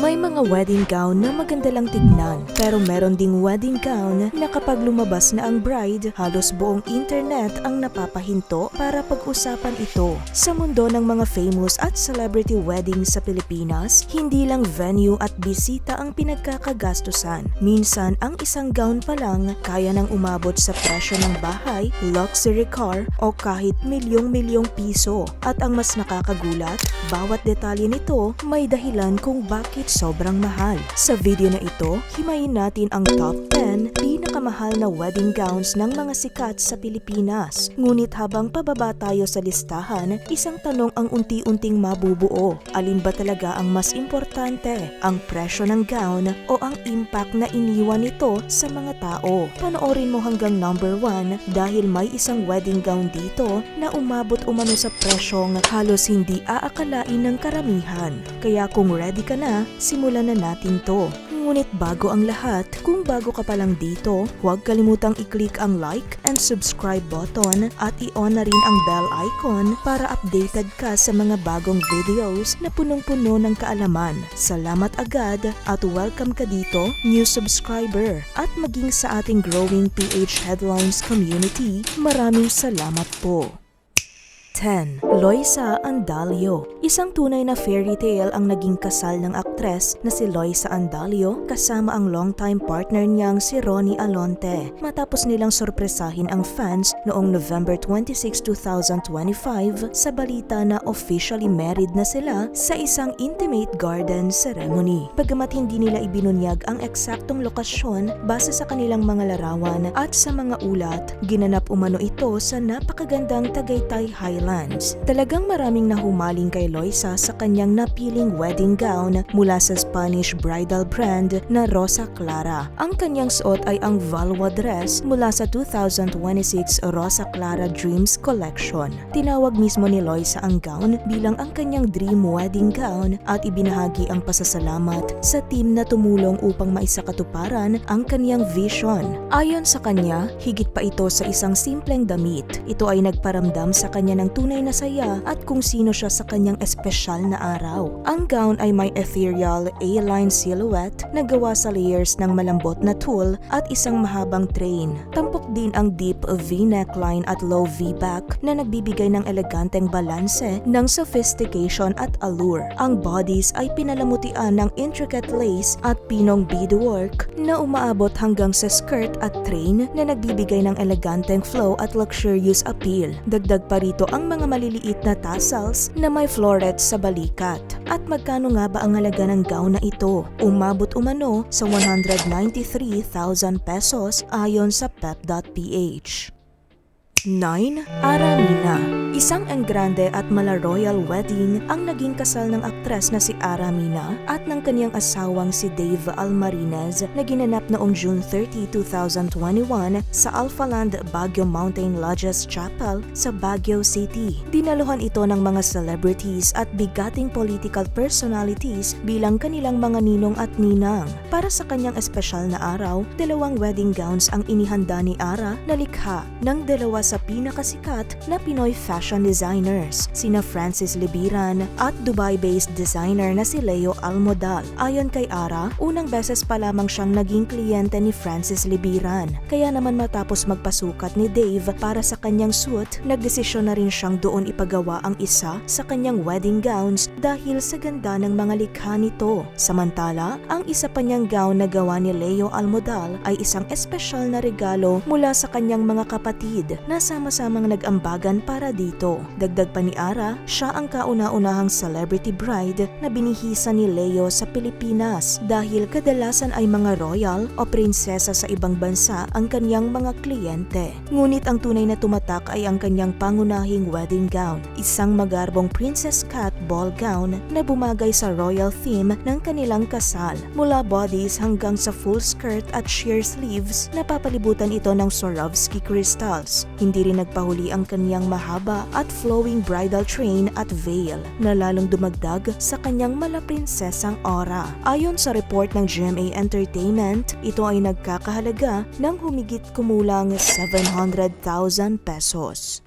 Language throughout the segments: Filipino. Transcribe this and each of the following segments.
May mga wedding gown na maganda lang tignan, pero meron ding wedding gown na kapag lumabas na ang bride, halos buong internet ang napapahinto para pag-usapan ito. Sa mundo ng mga famous at celebrity weddings sa Pilipinas, hindi lang venue at bisita ang pinagkakagastusan. Minsan, ang isang gown pa lang kaya nang umabot sa presyo ng bahay, luxury car o kahit milyong-milyong piso. At ang mas nakakagulat, bawat detalye nito may dahilan kung bakit sobrang mahal. Sa video na ito, himayin natin ang top 10 pinakamahal na wedding gowns ng mga sikat sa Pilipinas. Ngunit habang pababa tayo sa listahan, isang tanong ang unti-unting mabubuo. Alin ba talaga ang mas importante? Ang presyo ng gown o ang impact na iniwan nito sa mga tao? Panoorin mo hanggang number 1 dahil may isang wedding gown dito na umabot umano sa presyong halos hindi aakalain ng karamihan. Kaya kung ready ka na, simulan na natin to. Ngunit bago ang lahat, kung bago ka pa lang dito, huwag kalimutang i-click ang like and subscribe button at i-on na rin ang bell icon para updated ka sa mga bagong videos na punong-puno ng kaalaman. Salamat agad at welcome ka dito, new subscriber, at maging sa ating growing PH Headlines community. Maraming salamat po. 10. Loisa Andalio. Isang tunay na fairy tale ang naging kasal ng aktres na si Loisa Andalio kasama ang longtime partner niyang si Ronnie Alonte matapos nilang sorpresahin ang fans noong November 26, 2025 sa balita na officially married na sila sa isang intimate garden ceremony. Bagamat hindi nila ibinunyag ang eksaktong lokasyon base sa kanilang mga larawan at sa mga ulat, ginanap umano ito sa napakagandang Tagaytay Highlands. Talagang maraming nahumaling kay Loisa sa kanyang napiling wedding gown mula sa Spanish bridal brand na Rosa Clara. Ang kanyang suot ay ang Valwa dress mula sa 2026 Rosa Clara Dreams Collection. Tinawag mismo ni Loisa ang gown bilang ang kanyang dream wedding gown at ibinahagi ang pasasalamat sa team na tumulong upang maisakatuparan ang kanyang vision. Ayon sa kanya, higit pa ito sa isang simpleng damit. Ito ay nagparamdam sa kanya ng tunay na saya at kung sino siya sa kanyang espesyal na araw. Ang gown ay may ethereal A-line silhouette na gawa sa layers ng malambot na tulle at isang mahabang train. Tampok din ang deep V-neckline at low V-back na nagbibigay ng eleganteng balanse ng sophistication at allure. Ang bodies ay pinalamutian ng intricate lace at pinong beadwork na umaabot hanggang sa skirt at train na nagbibigay ng eleganteng flow at luxurious appeal. Dagdag pa rito ang mga maliliit na tassels na may florets sa balikat. At magkano nga ba ang halaga ng gown na ito? Umabot umano sa 193,000 pesos ayon sa pep.ph. 9. Aramina. Isang enggrande at mala-royal wedding ang naging kasal ng aktres na si Aramina at ng kanyang asawang si Dave Almarinez na ginanap noong June 30, 2021 sa Alphaland Baguio Mountain Lodges Chapel sa Baguio City. Dinaluhan ito ng mga celebrities at bigating political personalities bilang kanilang mga ninong at ninang. Para sa kanyang espesyal na araw, 2 wedding gowns ang inihanda ni Ara na likha ng dalawa sa pinakasikat na Pinoy fashion designers, sina Francis Libiran at Dubai-based designer na si Leo Almodal. Ayon kay Ara, unang beses pa lamang siyang naging kliyente ni Francis Libiran. Kaya naman matapos magpasukat ni Dave para sa kanyang suit, nagdesisyon na rin siyang doon ipagawa ang isa sa kanyang wedding gowns dahil sa ganda ng mga likha nito. Samantala, ang isa pa niyang gown na gawa ni Leo Almodal ay isang espesyal na regalo mula sa kanyang mga kapatid na sama-samang nag-ambagan para dito. Dagdag pa ni Ara, siya ang kauna-unahang celebrity bride na binihisa ni Leo sa Pilipinas dahil kadalasan ay mga royal o prinsesa sa ibang bansa ang kanyang mga kliyente. Ngunit ang tunay na tumatak ay ang kanyang pangunahing wedding gown, isang magarbong princess cut ball gown na bumagay sa royal theme ng kanilang kasal. Mula bodies hanggang sa full skirt at sheer sleeves, napapalibutan ito ng Swarovski crystals. Hindi rin nagpahuli ang kanyang mahaba at flowing bridal train at veil na lalong dumagdag sa kanyang malaprinsesang aura. Ayon sa report ng GMA Entertainment, ito ay nagkakahalaga ng humigit kumulang 700,000 pesos.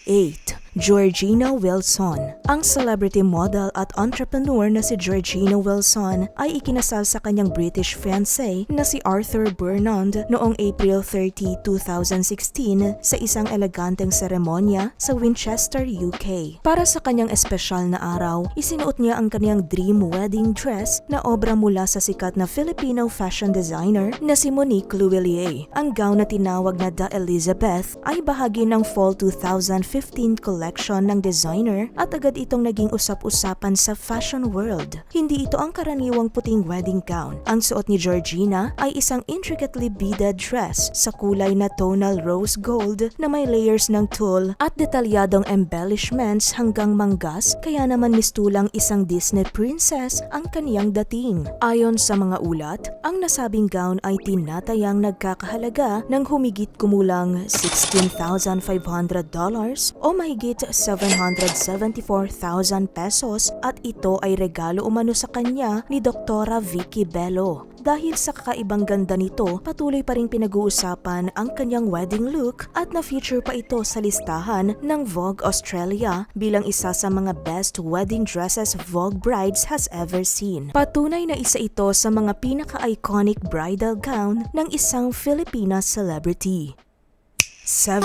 8. Georgina Wilson. Ang celebrity model at entrepreneur na si Georgina Wilson ay ikinasal sa kanyang British fiancé na si Arthur Burnand noong April 30, 2016 sa isang eleganteng seremonya sa Winchester, UK. Para sa kanyang espesyal na araw, isinuot niya ang kanyang dream wedding dress na obra mula sa sikat na Filipino fashion designer na si Monique Lhuillier. Ang gown na tinawag na The Elizabeth ay bahagi ng Fall 2015 collection ng designer at agad itong naging usap-usapan sa fashion world. Hindi ito ang karaniwang puting wedding gown. Ang suot ni Georgina ay isang intricately beaded dress sa kulay na tonal rose gold na may layers ng tulle at detalyadong embellishments hanggang manggas, kaya naman mistulang isang Disney princess ang kaniyang dating. Ayon sa mga ulat, ang nasabing gown ay tinatayang nagkakahalaga ng humigit kumulang $16,500 o mahigit 774,000 pesos at ito ay regalo umano sa kanya ni Doktora Vicky Bello. Dahil sa kakaibang ganda nito, patuloy pa rin pinag-uusapan ang kanyang wedding look at na-feature pa ito sa listahan ng Vogue Australia bilang isa sa mga best wedding dresses Vogue Brides has ever seen. Patunay na isa ito sa mga pinaka-iconic bridal gown ng isang Filipina celebrity. 7.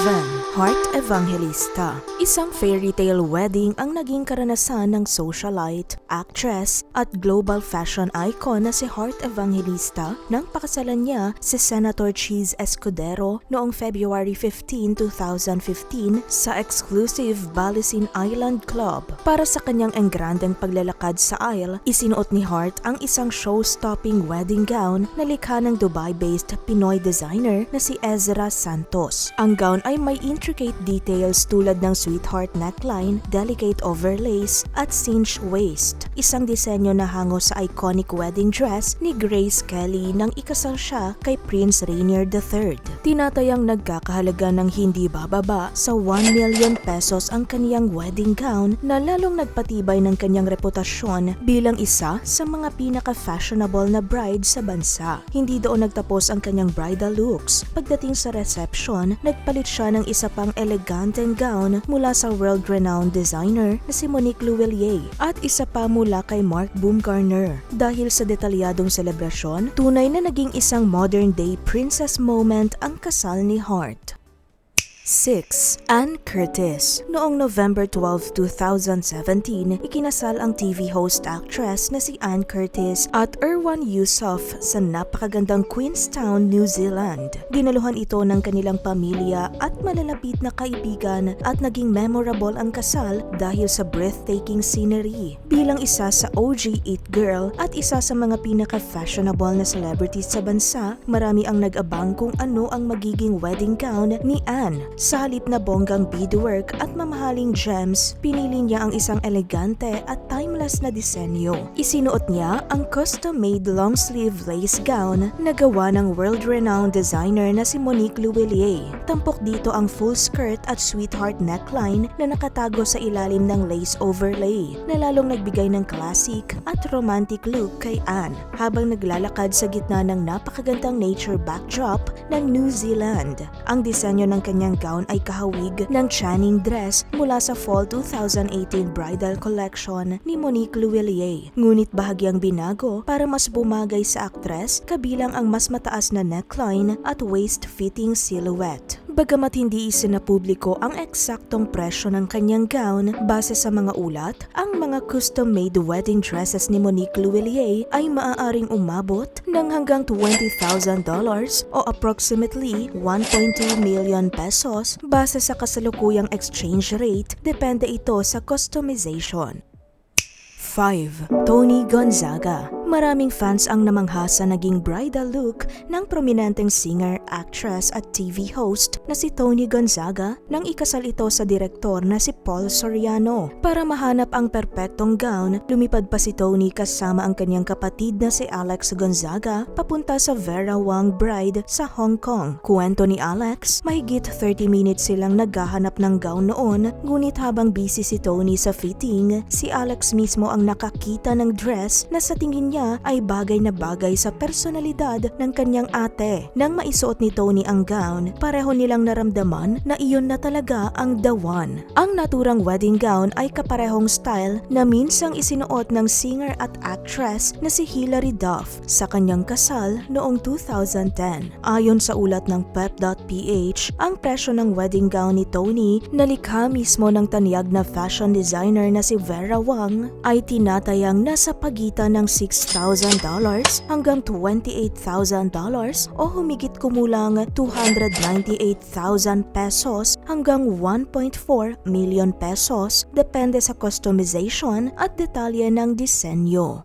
Heart Evangelista. Isang fairy tale wedding ang naging karanasan ng socialite, actress at global fashion icon na si Heart Evangelista nang pakasalan niya si Senator Cheese Escudero noong February 15, 2015 sa exclusive Balisin Island Club. Para sa kanyang engrandeng paglalakad sa aisle, isinuot ni Heart ang isang show-stopping wedding gown na likha ng Dubai-based Pinoy designer na si Ezra Santos. Ang gown ay may intricate details tulad ng sweetheart neckline, delicate overlays at cinched waist. Isang disenyo na hango sa iconic wedding dress ni Grace Kelly nang ikasal siya kay Prince Rainier III. Tinatayang nagkakahalaga ng hindi bababa sa 1 million pesos ang kaniyang wedding gown na lalong nagpatibay ng kanyang reputasyon bilang isa sa mga pinaka-fashionable na bride sa bansa. Hindi doon nagtapos ang kanyang bridal looks. Pagdating sa reception, nagpalit siya ng isa pang eleganteng gown mula sa world-renowned designer na si Monique Lhuillier at isa pa mula kay Mark Baumgartner. Dahil sa detalyadong selebrasyon, tunay na naging isang modern-day princess moment ang kasal ni Heart. 6. Ann Curtis. Noong November 12, 2017, ikinasal ang TV host actress na si Ann Curtis at Erwan Yusof sa napakagandang Queenstown, New Zealand. Dinaluhan ito ng kanilang pamilya at malalapit na kaibigan at naging memorable ang kasal dahil sa breathtaking scenery. Bilang isa sa OG It Girl at isa sa mga pinaka-fashionable na celebrities sa bansa, marami ang nag-abang kung ano ang magiging wedding gown ni Ann. Sa halip na bonggang beadwork at mamahaling gems, pinili niya ang isang elegante at timeless na disenyo. Isinuot niya ang custom-made long-sleeve lace gown na gawa ng world-renowned designer na si Monique Lhuillier. Tampok dito ang full skirt at sweetheart neckline na nakatago sa ilalim ng lace overlay na lalong nagbigay ng classic at romantic look kay Ann habang naglalakad sa gitna ng napakagandang nature backdrop ng New Zealand. Ang disenyo ng kanyang gown ay kahawig ng Channing dress mula sa Fall 2018 bridal collection ni Monique Lhuillier. Ngunit bahagyang binago para mas bumagay sa aktres, kabilang ang mas mataas na neckline at waist-fitting silhouette. Bagamat hindi isinapubliko ang eksaktong presyo ng kanyang gown, base sa mga ulat, ang mga custom-made wedding dresses ni Monique Lhuillier ay maaaring umabot ng hanggang $20,000 o approximately 1.2 million pesos base sa kasalukuyang exchange rate, depende ito sa customization. 5. Toni Gonzaga. Maraming fans ang namangha sa naging bridal look ng prominenteng singer, actress at TV host na si Toni Gonzaga nang ikasal ito sa direktor na si Paul Soriano. Para mahanap ang perpektong gown, lumipad pa si Toni kasama ang kanyang kapatid na si Alex Gonzaga papunta sa Vera Wang Bride sa Hong Kong. Kuwento ni Alex, mahigit 30 minutes silang naghahanap ng gown noon, ngunit habang busy si Toni sa fitting, si Alex mismo ang nakakita ng dress na sa tingin niya niya ay bagay na bagay sa personalidad ng kanyang ate. Nang maisuot ni Tony ang gown, pareho nilang naramdaman na iyon na talaga ang the one. Ang naturang wedding gown ay kaparehong style na minsang isinuot ng singer at actress na si Hilary Duff sa kanyang kasal noong 2010. Ayon sa ulat ng pep.ph, ang presyo ng wedding gown ni Tony na likha mismo ng tanyag na fashion designer na si Vera Wang ay tinatayang nasa pagitan ng $6,000 hanggang $28,000 o humigit kumulang 298,000 pesos hanggang 1.4 million pesos depende sa customization at detalye ng disenyo.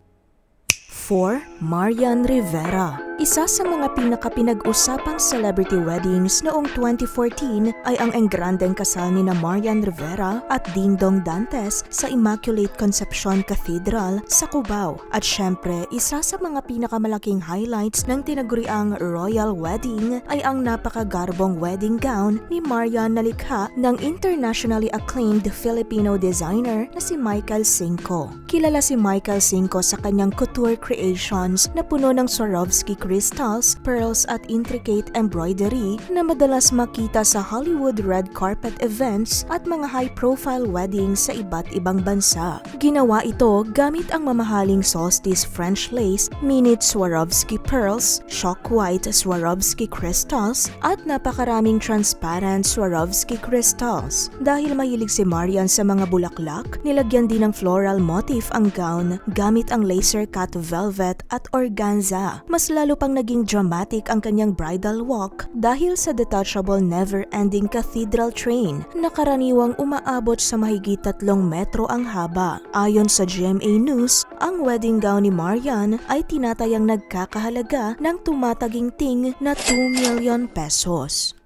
4. Marian Rivera. Isa sa mga pinakapinag-usapang celebrity weddings noong 2014 ay ang engrandeng kasal ni na Marian Rivera at Ding Dong Dantes sa Immaculate Conception Cathedral sa Cubao. At syempre, isa sa mga pinakamalaking highlights ng tinaguriang royal wedding ay ang napakagarbong wedding gown ni Marian na likha ng internationally acclaimed Filipino designer na si Michael Cinco. Kilala si Michael Cinco sa kanyang couture creations na puno ng Swarovski crystals, pearls at intricate embroidery na madalas makita sa Hollywood red carpet events at mga high-profile weddings sa iba't ibang bansa. Ginawa ito gamit ang mamahaling solstice French lace, minute Swarovski pearls, shock white Swarovski crystals at napakaraming transparent Swarovski crystals. Dahil mahilig si Marian sa mga bulaklak, nilagyan din ng floral motif ang gown gamit ang laser cut velvet at organza. Mas lalo pang naging dramatic ang kanyang bridal walk dahil sa detachable never-ending cathedral train na karaniwang umaabot sa mahigit 3 metro ang haba. Ayon sa GMA News, ang wedding gown ni Marian ay tinatayang nagkakahalaga ng tumataginting na 2 million pesos.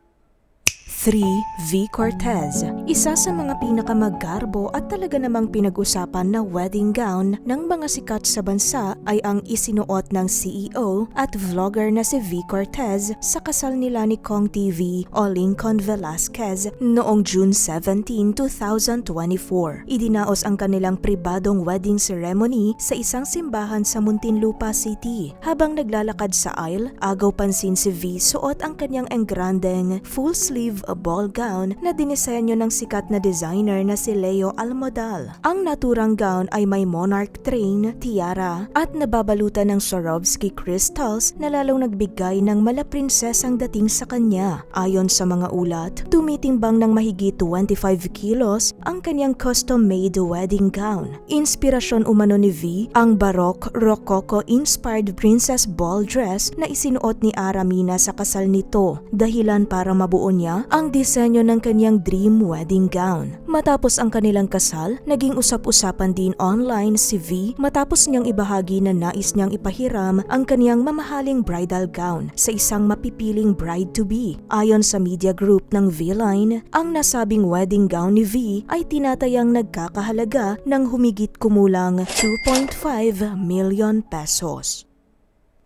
3. V. Cortez. Isa sa mga pinakamagarbo at talaga namang pinag-usapan na wedding gown ng mga sikat sa bansa ay ang isinuot ng CEO at vlogger na si V. Cortez sa kasal nila ni Kong TV o Lincoln Velasquez noong June 17, 2024. Idinaos ang kanilang pribadong wedding ceremony sa isang simbahan sa Muntinlupa City. Habang naglalakad sa aisle, agaw pansin si V suot ang kanyang engrandeng full-sleeve ball gown na dinisenyo ng sikat na designer na si Leo Almodal. Ang naturang gown ay may monarch train, tiara at nababalutan ng Swarovski crystals na lalong nagbigay ng malaprinsesang dating sa kanya. Ayon sa mga ulat, tumitimbang ng mahigit 25 kilos ang kanyang custom-made wedding gown. Inspirasyon umano ni V ang Baroque Rococo-inspired princess ball dress na isinuot ni Aramina sa kasal nito, dahilan para mabuo niya ang disenyo ng kanyang dream wedding gown. Matapos ang kanilang kasal, naging usap-usapan din online si V matapos niyang ibahagi na nais niyang ipahiram ang kanyang mamahaling bridal gown sa isang mapipiling bride-to-be. Ayon sa media group ng V-Line, ang nasabing wedding gown ni V ay tinatayang nagkakahalaga ng humigit kumulang 2.5 million pesos.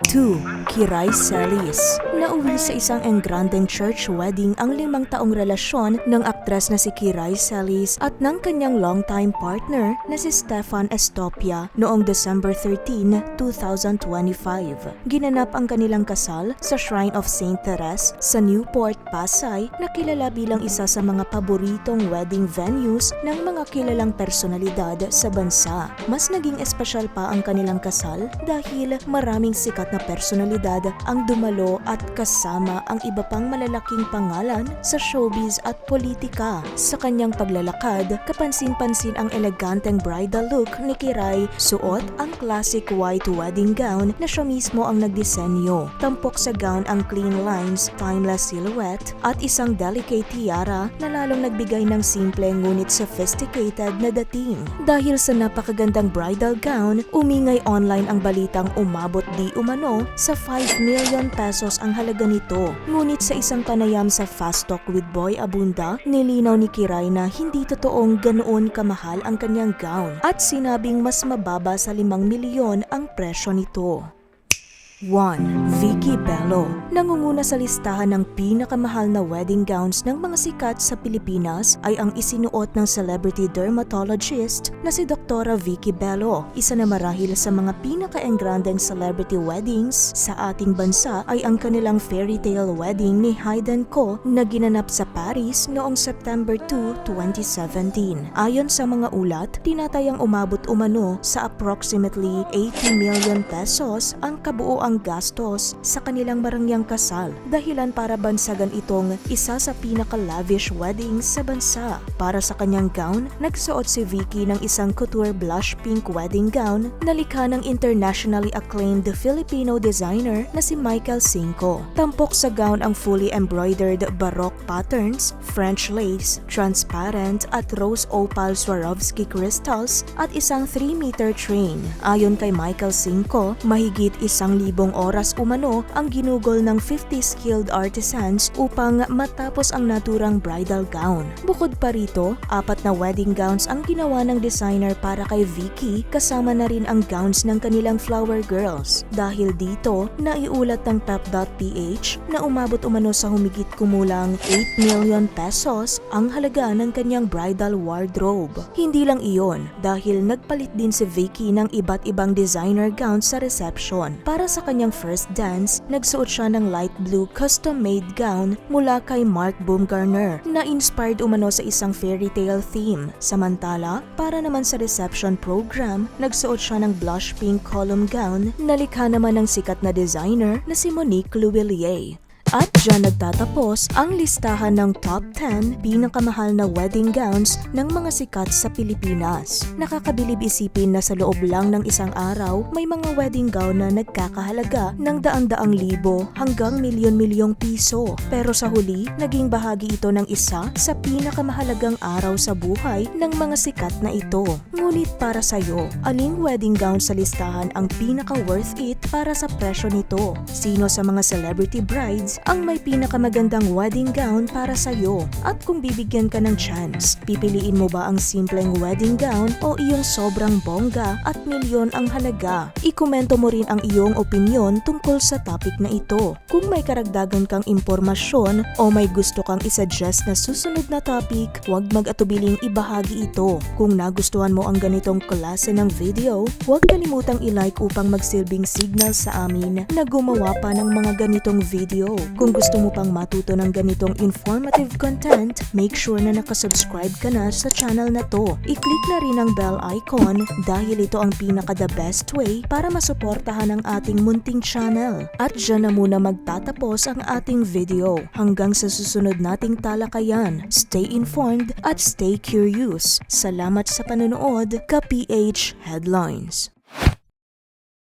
2. Kiray Celis. Nauwi sa isang engrandeng church wedding ang 5 taong relasyon ng aktres na si Kiray Celis at ng kanyang longtime partner na si Stefan Estopia noong December 13, 2025. Ginanap ang kanilang kasal sa Shrine of St. Therese sa Newport, Pasay na kilala bilang isa sa mga paboritong wedding venues ng mga kilalang personalidad sa bansa. Mas naging espesyal pa ang kanilang kasal dahil maraming sikat na personalidad ang dumalo at kasama ang iba pang malalaking pangalan sa showbiz at politika. Sa kanyang paglalakad, kapansin-pansin ang eleganteng bridal look ni Kiray, suot ang classic white wedding gown na siya mismo ang nagdisenyo. Tampok sa gown ang clean lines, timeless silhouette at isang delicate tiara na lalong nagbigay ng simple ngunit sophisticated na dating. Dahil sa napakagandang bridal gown, umingay online ang balitang umabot di umano sa 5 million pesos ang halaga nito. Ngunit sa isang panayam sa Fast Talk with Boy Abunda, nilinaw ni Kiray na hindi totoong ganoon kamahal ang kanyang gown at sinabing mas mababa sa 5 milyon ang presyo nito. 1. Vicky Bello. Nangunguna sa listahan ng pinakamahal na wedding gowns ng mga sikat sa Pilipinas ay ang isinuot ng celebrity dermatologist na si Dr. Vicky Bello. Isa na marahil sa mga pinaka-engrandeng celebrity weddings sa ating bansa ay ang kanilang fairy tale wedding ni Hayden Co na ginanap sa Paris noong September 2, 2017. Ayon sa mga ulat, tinatayang umabot umano sa approximately 80 million pesos ang kabuoang gastos sa kanilang marangyang kasal, dahilan para bansagan itong isa sa pinaka-lavish weddings sa bansa. Para sa kanyang gown, nagsuot si Vicky ng isang couture blush pink wedding gown na likha ng internationally acclaimed Filipino designer na si Michael Cinco. Tampok sa gown ang fully embroidered baroque patterns, French lace, transparent at rose opal Swarovski crystals at isang 3-meter train. Ayon kay Michael Cinco, mahigit 1,000 oras umano ang ginugol ng 50 skilled artisans upang matapos ang naturang bridal gown. Bukod pa rito, 4 na wedding gowns ang ginawa ng designer para kay Vicky, kasama na rin ang gowns ng kanilang flower girls. Dahil dito, naiulat ng pep.ph na umabot umano sa humigit kumulang 8 million pesos ang halaga ng kanyang bridal wardrobe. Hindi lang iyon, dahil nagpalit din si Vicky ng iba't ibang designer gowns sa reception. Para sa kanyang first dance, nagsuot siya ng light blue custom-made gown mula kay Mark Baumgartner na inspired umano sa isang fairy tale theme. Samantala, para naman sa reception program, nagsuot siya ng blush pink column gown na likha naman ng sikat na designer na si Monique Louvillier. At dyan nagtatapos ang listahan ng top 10 pinakamahal na wedding gowns ng mga sikat sa Pilipinas. Nakakabilib isipin na sa loob lang ng isang araw, may mga wedding gown na nagkakahalaga ng daan-daang libo hanggang milyon-milyong piso. Pero sa huli, naging bahagi ito ng isa sa pinakamahalagang araw sa buhay ng mga sikat na ito. Ngunit para sa'yo, aling wedding gown sa listahan ang pinaka-worth it para sa presyo nito? Sino sa mga celebrity brides ang may pinakamagandang wedding gown para sa'yo? At kung bibigyan ka ng chance, pipiliin mo ba ang simpleng wedding gown o iyong sobrang bongga at milyon ang halaga? Ikomento mo rin ang iyong opinyon tungkol sa topic na ito. Kung may karagdagan kang impormasyon o may gusto kang isuggest na susunod na topic, huwag mag-atubiling ibahagi ito. Kung nagustuhan mo ang ganitong klase ng video, huwag kalimutang i-like upang magsilbing signal sa amin na gumawa pa ng mga ganitong video. Kung gusto mo pang matuto ng ganitong informative content, make sure na nakasubscribe ka na sa channel na to. I-click na rin ang bell icon dahil ito ang pinaka-the best way para masuportahan ang ating munting channel. At dyan na muna magtatapos ang ating video. Hanggang sa susunod nating talakayan, stay informed at stay curious. Salamat sa panonood, ka PH Headlines.